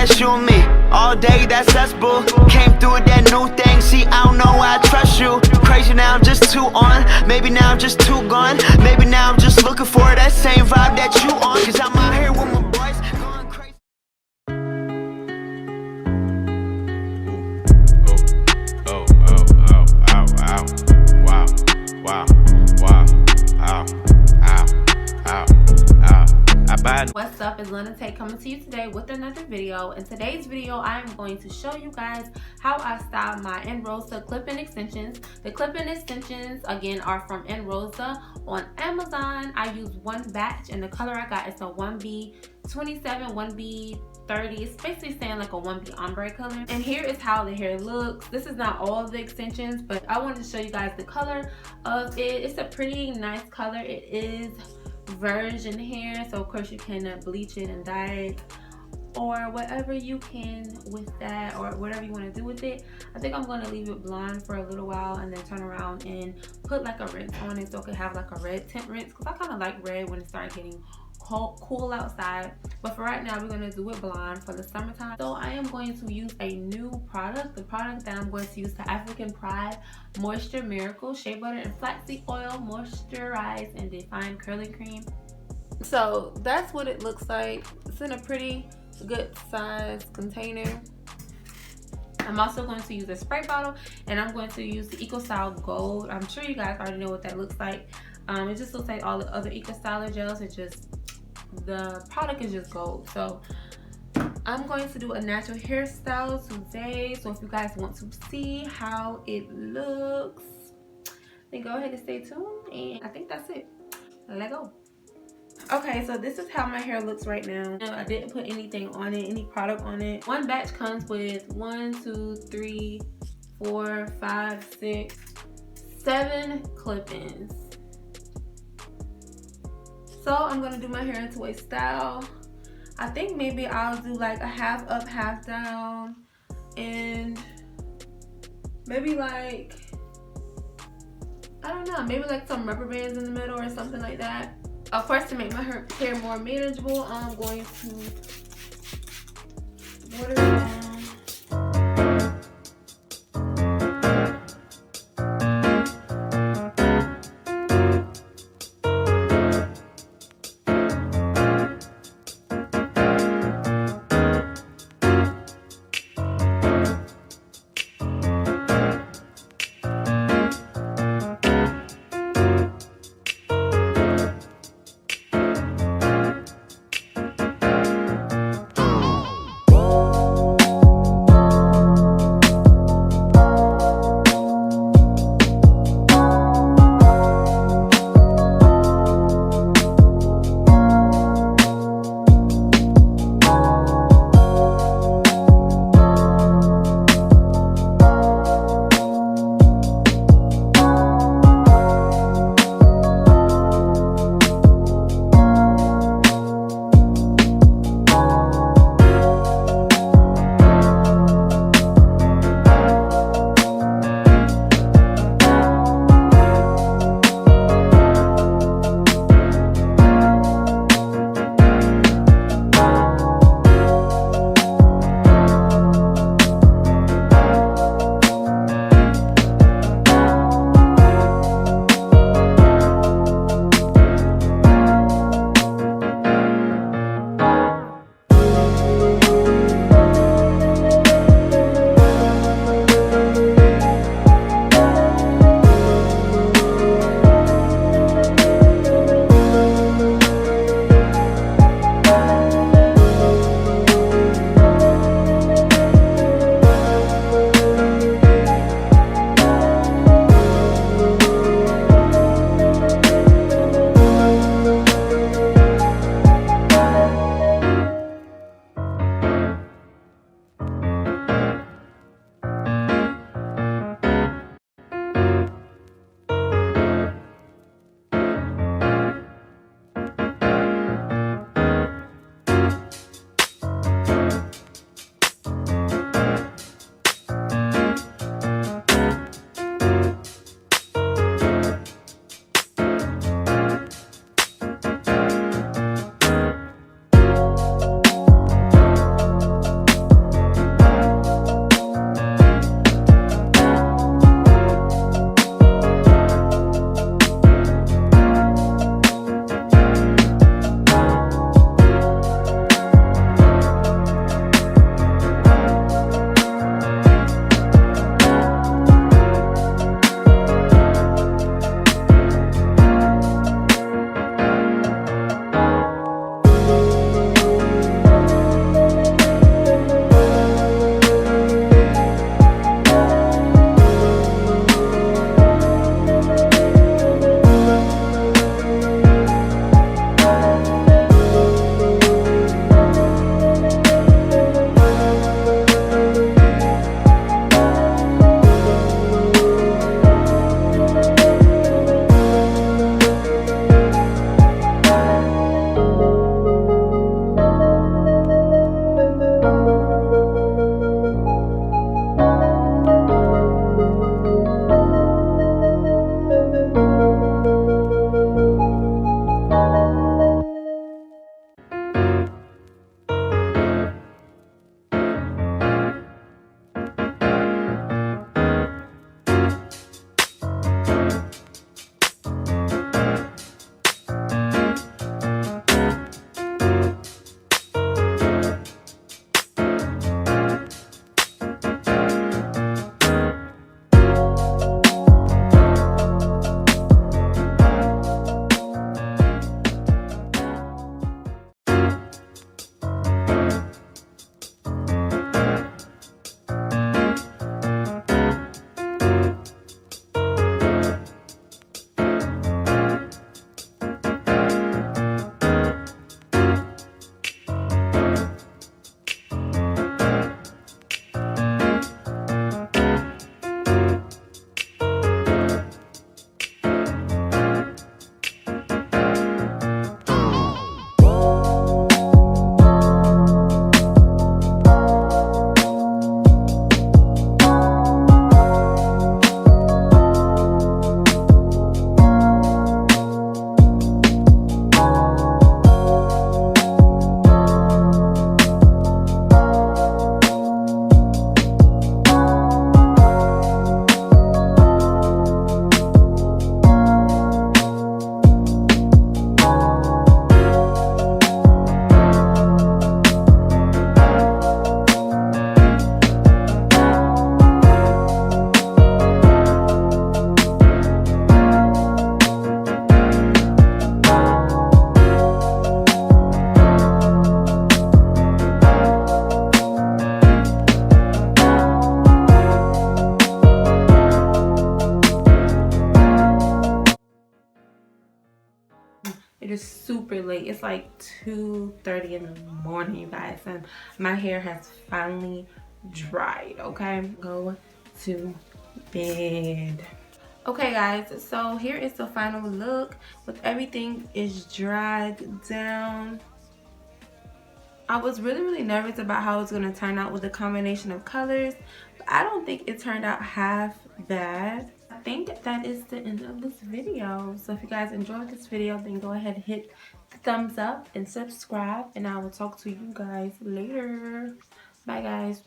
that's you and me. All day, that's us, boo. Came through with that new thing. See, I don't know why I trust you. Crazy now, I'm just too on. Maybe now I'm just too gone. Maybe now I'm just looking for that same vibe that you on. Cause I'm out here with my boys going crazy. What's up, it's Tayy coming to you today with another video. In today's video, I am going to show you guys how I style my Anrosa clip-in extensions. The clip-in extensions, again, are from Anrosa on Amazon. I use one batch, and the color I got is a 1B27, 1B30. It's basically saying like a 1B ombre color. And here is how the hair looks. This is not all of the extensions, but I wanted to show you guys the color of it. It's a pretty nice color. It is virgin hair, so of course you can bleach it and dye it or whatever you can with that, or whatever you want to do with it. I think I'm going to leave it blonde for a little while and then turn around and put like a rinse on it so it can have like a red tint rinse, because I kind of like red when it starts getting cool outside. But for right now, we're going to do it blonde for the summertime. So I am going to use a new product. The product that I'm going to use, the African Pride Moisture Miracle Shea Butter and Flaxseed Oil Moisturize and Define Curling Cream. So that's what it looks like. It's in a pretty good size container. I'm also going to use a spray bottle, and I'm going to use the EcoStyle Gold. I'm sure you guys already know what that looks like. It just looks like all the other EcoStyler gels. It's just, the product is just gold. So I'm going to do a natural hairstyle today. So if you guys want to see how it looks, then go ahead and stay tuned. And I think that's it. Let's go. Okay, so this is how my hair looks right now. I didn't put anything on it, any product on it. One batch comes with 1, 2, 3, 4, 5, 6, 7 clip-ins. So I'm gonna do my hair into a style. I think maybe I'll do like a half up, half down, and maybe like, I don't know, maybe like some rubber bands in the middle or something like that. Of course, to make my hair more manageable, I'm going to water it down. super late. It's like 2:30 in the morning, you guys, and my hair has finally dried. Okay, go to bed. Okay guys, so here is the final look with everything is dried down. I was really nervous about how it's going to turn out with the combination of colors, but I don't think it turned out half bad. I think that is the end of this video. So if you guys enjoyed this video, then go ahead and hit the thumbs up and subscribe, and I will talk to you guys later. Bye guys.